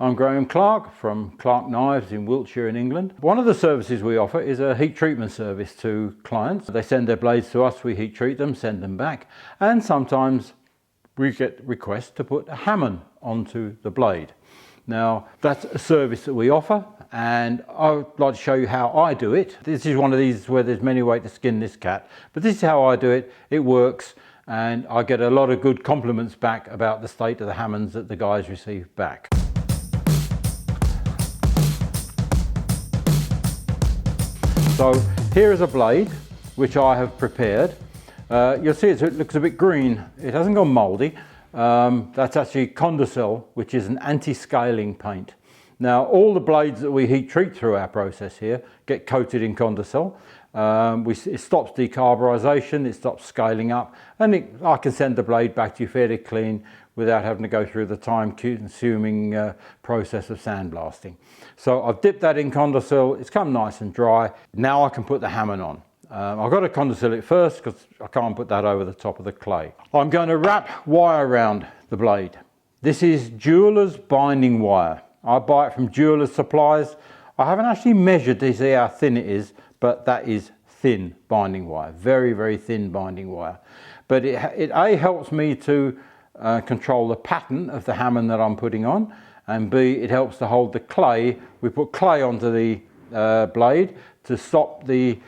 I'm Graham Clarke from Clarke Knives in Wiltshire in England. One of the services we offer is a heat treatment service to clients. They send their blades to us, we heat treat them, send them back, and sometimes we get requests to put a Hamon onto the blade. Now that's a service that we offer, and I would like to show you how I do it. This is one of these where there's many ways to skin this cat, but this is how I do it. It works, and I get a lot of good compliments back about the state of the Hamons that the guys receive back. So here is a blade which I have prepared. You'll see it looks a bit green. It hasn't gone mouldy. That's actually Condicel, which is an anti-scaling paint. Now all the blades that we heat treat through our process here get coated in Condicel. It stops decarburization, it stops scaling up, and I can send the blade back to you fairly clean without having to go through the time-consuming process of sandblasting. So I've dipped that in Condicel, it's come nice and dry. Now I can put the Hamon on. I've got to Condicel it first because I can't put that over the top of the clay. I'm going to wrap wire around the blade. This is jeweler's binding wire. I buy it from jeweler's supplies. I haven't actually measured to see how thin it is, but that is thin binding wire, very, very thin binding wire. But it A, helps me to control the pattern of the Hamon that I'm putting on, and B, it helps to hold the clay. We put clay onto the blade to stop the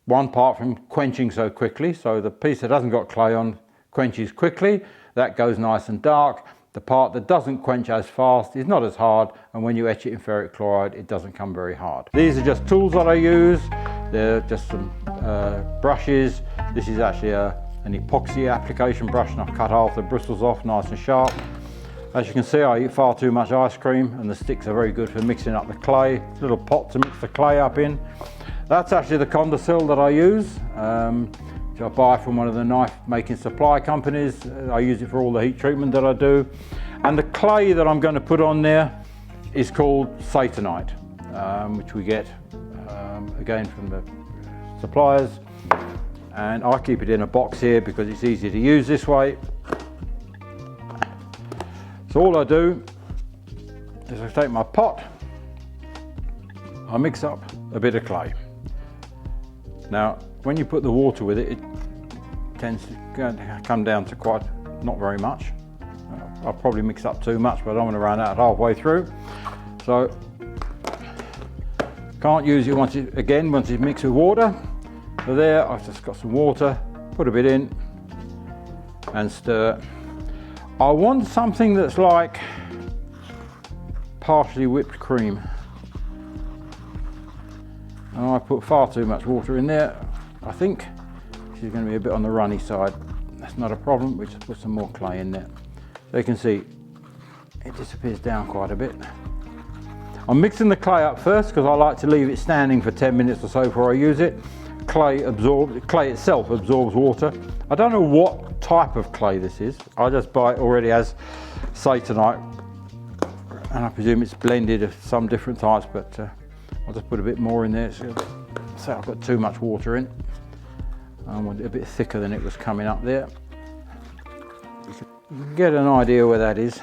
one part from quenching so quickly. So the piece that hasn't got clay on quenches quickly, that goes nice and dark. The part that doesn't quench as fast is not as hard, and when you etch it in ferric chloride, it doesn't come very hard. These are just tools that I use. They're just some brushes. This is actually an epoxy application brush, and I've cut half the bristles off nice and sharp. As you can see, I eat far too much ice cream, and the sticks are very good for mixing up the clay. Little pot to mix the clay up in. That's actually the Condicel that I use, which I buy from one of the knife making supply companies. I use it for all the heat treatment that I do. And the clay that I'm going to put on there is called Satanite, which we get again from the suppliers. And I keep it in a box here because it's easy to use this way. So all I do is I take my pot, I mix up a bit of clay. Now when you put the water with it, it tends to come down to quite, not very much. I'll probably mix up too much, but I don't want to run out halfway through. So can't use it once it's mixed with water. So there, I've just got some water, put a bit in and stir. I want something that's like partially whipped cream. And I put far too much water in there. I think she's going to be a bit on the runny side. That's not a problem. We just put some more clay in there. So you can see it disappears down quite a bit. I'm mixing the clay up first because I like to leave it standing for 10 minutes or so before I use it. Clay itself absorbs water. I don't know what type of clay this is. I just buy it already as Satanite, and I presume it's blended of some different types, but I'll just put a bit more in there. So I've got too much water in. I want it a bit thicker than it was coming up there. You can get an idea where that is.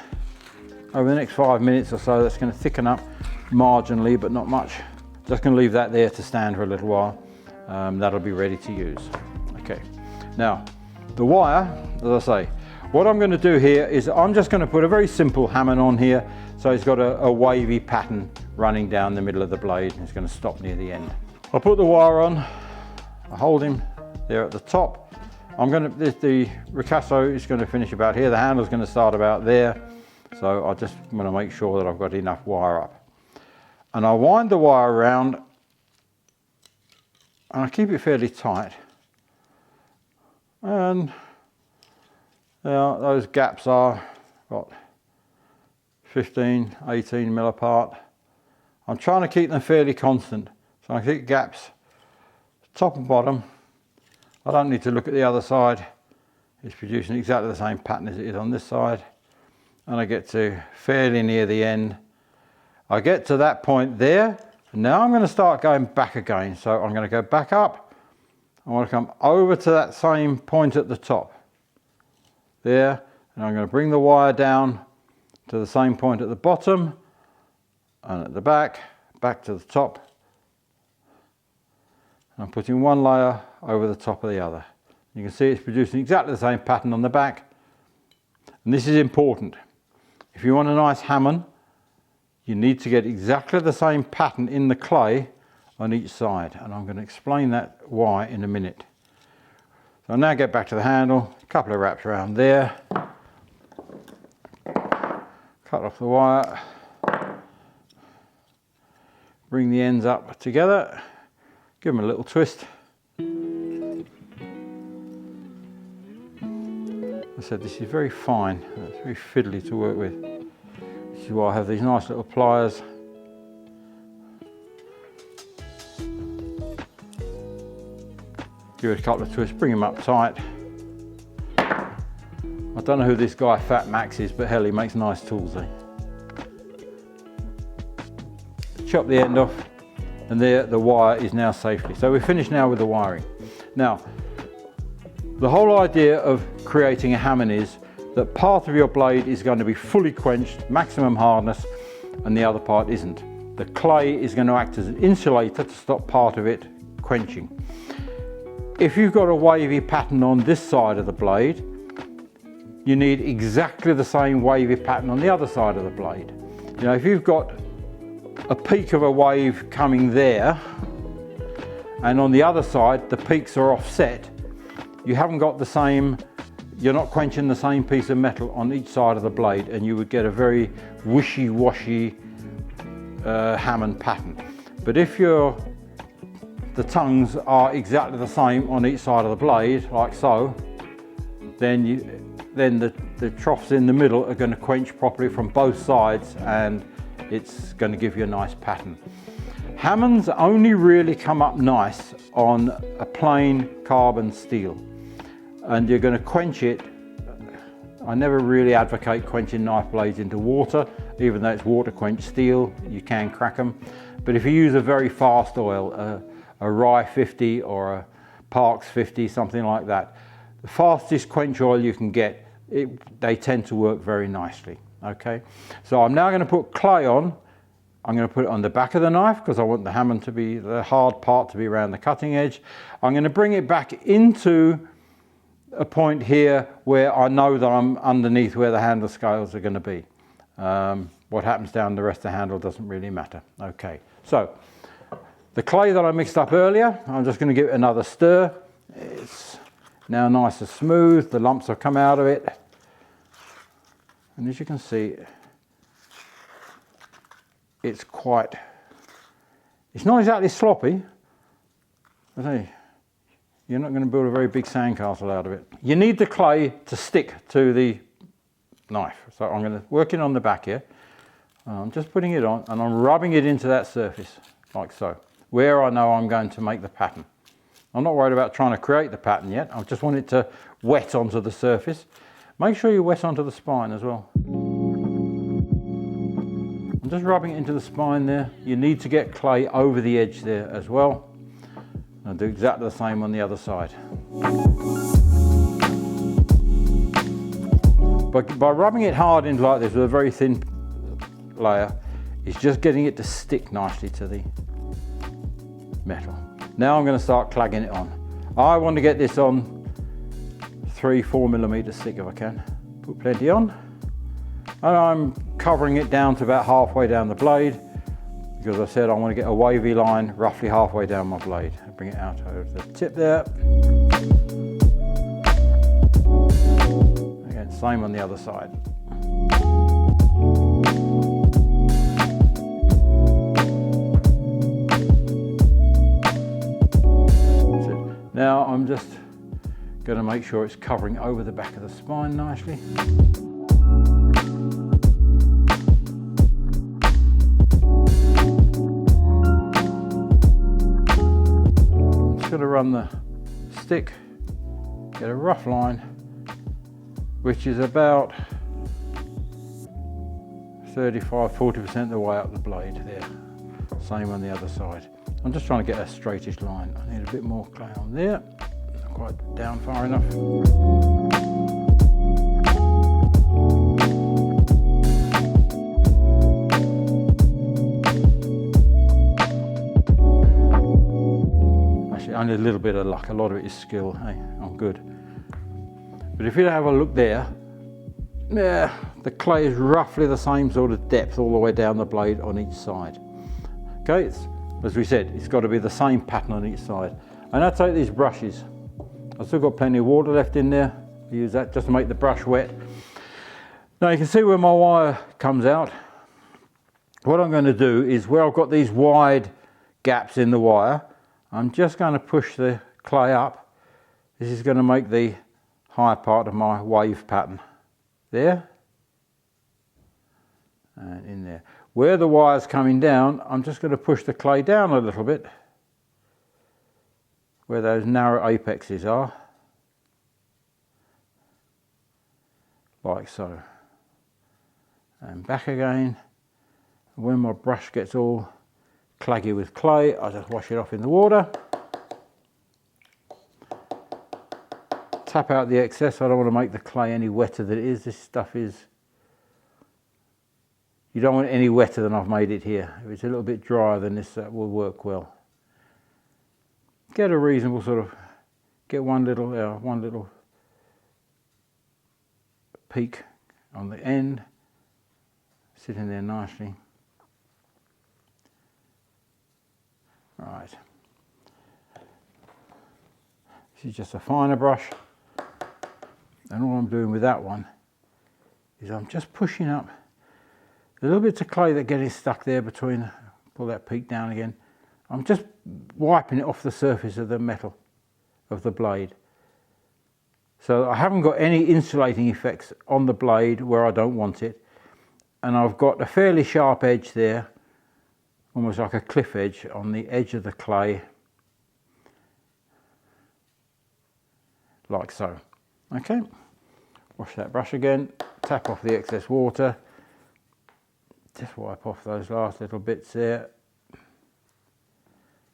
Over the next 5 minutes or so, that's going to thicken up marginally, but not much. Just going to leave that there to stand for a little while. That'll be ready to use. Okay, now the wire, as I say, what I'm going to do here is I'm just going to put a very simple Hamon on here, so it's got a wavy pattern running down the middle of the blade, and it's going to stop near the end. I'll put the wire on, I hold him there at the top. The ricasso is going to finish about here, the handle's going to start about there, so I just want to make sure that I've got enough wire up. And I wind the wire around, and I keep it fairly tight. And those gaps are about 15, 18 mil apart. I'm trying to keep them fairly constant. So I keep gaps top and bottom. I don't need to look at the other side. It's producing exactly the same pattern as it is on this side. And I get to fairly near the end. I get to that point there. And now I'm going to start going back again. So I'm going to go back up. I want to come over to that same point at the top. There. And I'm going to bring the wire down to the same point at the bottom. and at the back, back to the top. I'm putting one layer over the top of the other. You can see it's producing exactly the same pattern on the back. And this is important. If you want a nice Hamon, you need to get exactly the same pattern in the clay on each side. And I'm going to explain that why in a minute. So I'll now get back to the handle, a couple of wraps around there. Cut off the wire. Bring the ends up together. Give them a little twist. I said this is very fine, it's very fiddly to work with. This is why I have these nice little pliers. Give it a couple of twists, bring them up tight. I don't know who this guy Fat Max is, but hell, he makes nice tools, eh? Chop the end off, and there the wire is now safely. So we're finished now with the wiring. Now, the whole idea of creating a Hamon is that part of your blade is going to be fully quenched, maximum hardness, and the other part isn't. The clay is going to act as an insulator to stop part of it quenching. If you've got a wavy pattern on this side of the blade, you need exactly the same wavy pattern on the other side of the blade. You know, if you've got a peak of a wave coming there, and on the other side the peaks are offset, you haven't got the same, you're not quenching the same piece of metal on each side of the blade, and you would get a very wishy-washy Hamon pattern. But if the tongues are exactly the same on each side of the blade, like so, then the troughs in the middle are going to quench properly from both sides, and it's going to give you a nice pattern. Hamons only really come up nice on a plain carbon steel, and you're going to quench it. I never really advocate quenching knife blades into water, even though it's water quenched steel, you can crack them. But if you use a very fast oil, a Rye 50 or a Parks 50, something like that, the fastest quench oil you can get, they tend to work very nicely. Okay, so I'm now going to put clay on. I'm going to put it on the back of the knife because I want the Hamon to be, the hard part to be around the cutting edge. I'm going to bring it back into a point here where I know that I'm underneath where the handle scales are going to be. What happens down the rest of the handle doesn't really matter. Okay, so the clay that I mixed up earlier, I'm just going to give it another stir. It's now nice and smooth, the lumps have come out of it. And as you can see, it's not exactly sloppy. I say, you're not going to build a very big sandcastle out of it. You need the clay to stick to the knife. So I'm going to work it on the back here. I'm just putting it on and I'm rubbing it into that surface, like so, where I know I'm going to make the pattern. I'm not worried about trying to create the pattern yet. I just want it to wet onto the surface. Make sure you wet onto the spine as well. I'm just rubbing it into the spine there. You need to get clay over the edge there as well. I'll do exactly the same on the other side. But by rubbing it hard into like this with a very thin layer, it's just getting it to stick nicely to the metal. Now I'm going to start clagging it on. I want to get this on 3-4 millimeters thick if I can. Put plenty on. And I'm covering it down to about halfway down the blade, because I said I want to get a wavy line roughly halfway down my blade. I'll bring it out over the tip there. Again, same on the other side. Now I'm just going to make sure it's covering over the back of the spine nicely. I'm just going to run the stick, get a rough line, which is about 35–40% of the way up the blade there. Same on the other side. I'm just trying to get a straightish line. I need a bit more clay on there. Not quite down far enough. only a little bit of luck, a lot of it is skill. Hey, I'm good. But if you have a look there, yeah, the clay is roughly the same sort of depth all the way down the blade on each side. Okay, as we said, it's got to be the same pattern on each side. And I take these brushes. I've still got plenty of water left in there. I use that just to make the brush wet. Now you can see where my wire comes out. What I'm going to do is, where I've got these wide gaps in the wire, I'm just going to push the clay up. This is going to make the high part of my wave pattern. There and in there. Where the wire's coming down, I'm just going to push the clay down a little bit, where those narrow apexes are, like so, and back again. When my brush gets all claggy with clay, I just wash it off in the water, tap out the excess. I don't want to make the clay any wetter than it is. This stuff is, you don't want it any wetter than I've made it here. If it's a little bit drier than this, that will work well. Get a reasonable sort of, get one little peak on the end, sitting there nicely. Right. This is just a finer brush, and all I'm doing with that one is I'm just pushing up the little bits of clay that are getting stuck there between, pull that peak down again. I'm just wiping it off the surface of the metal of the blade. So I haven't got any insulating effects on the blade where I don't want it. And I've got a fairly sharp edge there, almost like a cliff edge on the edge of the clay, like so. Okay, wash that brush again, tap off the excess water, just wipe off those last little bits there.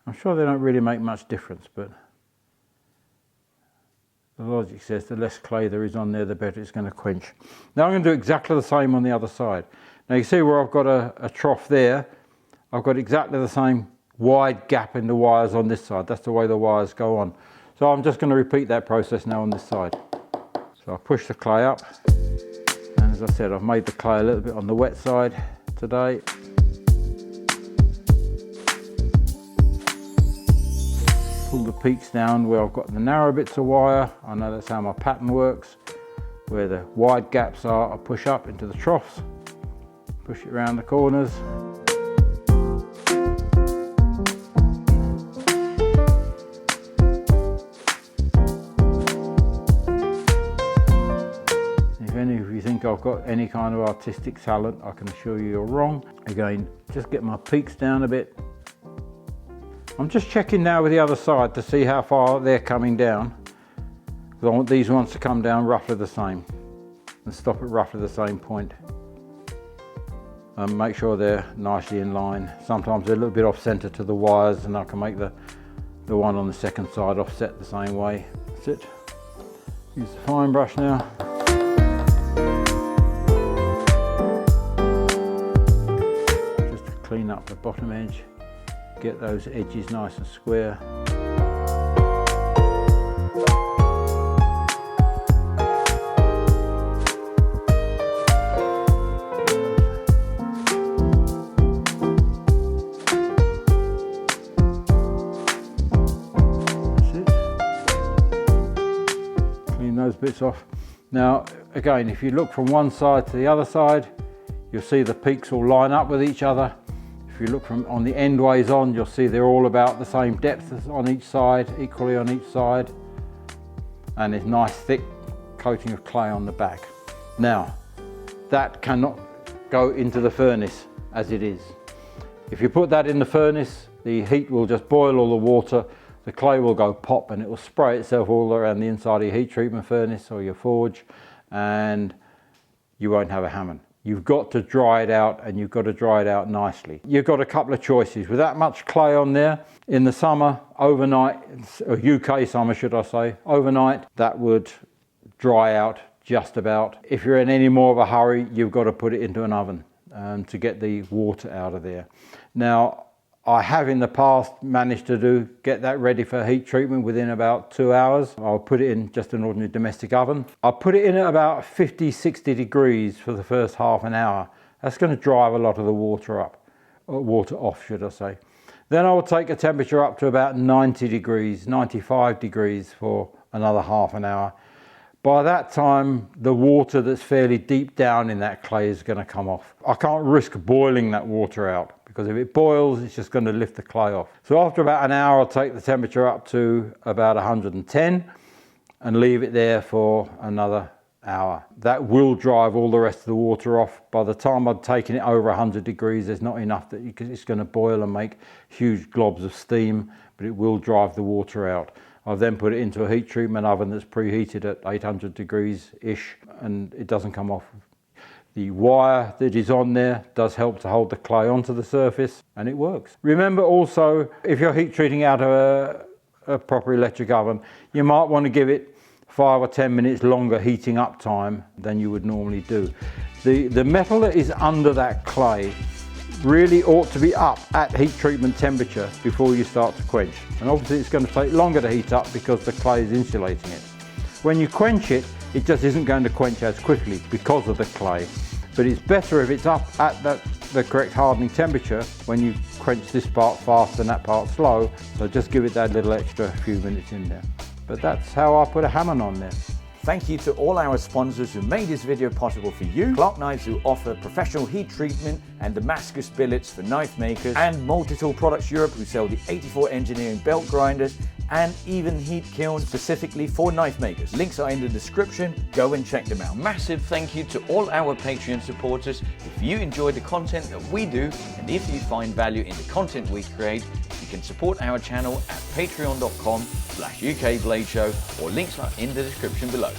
I'm sure they don't really make much difference, but the logic says the less clay there is on there, the better it's going to quench. Now I'm going to do exactly the same on the other side. Now you see where I've got a trough there, I've got exactly the same wide gap in the wires on this side. That's the way the wires go on. So I'm just going to repeat that process now on this side. So I push the clay up, and as I said, I've made the clay a little bit on the wet side today. Pull the peaks down where I've got the narrow bits of wire. I know that's how my pattern works. Where the wide gaps are, I push up into the troughs, push it around the corners. If any of you think I've got any kind of artistic talent, I can assure you you're wrong. Again, just get my peaks down a bit. I'm just checking now with the other side to see how far they're coming down. I want these ones to come down roughly the same and stop at roughly the same point. Make sure they're nicely in line. Sometimes they're a little bit off center to the wires, and I can make the one on the second side offset the same way. That's it. Use the fine brush now. Just to clean up the bottom edge. Get those edges nice and square. Those bits off. Now again, if you look from one side to the other side, you'll see the peaks all line up with each other. If you look from on the endways on, you'll see they're all about the same depth on each side, equally on each side, and there's nice thick coating of clay on the back. Now that cannot go into the furnace as it is. If you put that in the furnace, the heat will just boil all the water. The clay will go pop and it will spray itself all around the inside of your heat treatment furnace or your forge, and you won't have a Hamon. You've got to dry it out, and you've got to dry it out nicely. You've got a couple of choices. With that much clay on there, in the summer, overnight, or UK summer should I say, overnight, that would dry out just about. If you're in any more of a hurry, you've got to put it into an oven to get the water out of there. Now, I have in the past managed to get that ready for heat treatment within about 2 hours. I'll put it in just an ordinary domestic oven. I'll put it in at about 50, 60 degrees for the first half an hour. That's going to drive a lot of the water up, or water off, should I say. Then I will take the temperature up to about 90 degrees, 95 degrees for another half an hour. By that time, the water that's fairly deep down in that clay is going to come off. I can't risk boiling that water out, because if it boils, it's just going to lift the clay off. So after about an hour, I'll take the temperature up to about 110 and leave it there for another hour. That will drive all the rest of the water off. By the time I've taken it over 100 degrees, there's not enough that it's going to boil and make huge globs of steam, but it will drive the water out. I've then put it into a heat treatment oven that's preheated at 800 degrees-ish, and it doesn't come off. The wire that is on there does help to hold the clay onto the surface, and it works. Remember also, if you're heat treating out of a proper electric oven, you might want to give it 5 or 10 minutes longer heating up time than you would normally do. The metal that is under that clay really ought to be up at heat treatment temperature before you start to quench. And obviously it's going to take longer to heat up because the clay is insulating it. When you quench it, it just isn't going to quench as quickly because of the clay. But it's better if it's up at the correct hardening temperature when you quench this part fast and that part slow. So just give it that little extra few minutes in there. But that's how I put a Hamon on there. Thank you to all our sponsors who made this video possible for you. Clarke Knives, who offer professional heat treatment and Damascus billets for knife makers, and Multitool Products Europe, who sell the 84 engineering belt grinders and even heat kilns specifically for knife makers. Links are in the description. Go and check them out. Massive thank you to all our Patreon supporters. If you enjoy the content that we do, and if you find value in the content we create, you can support our channel at patreon.com/UK Bladeshow, or links are in the description below.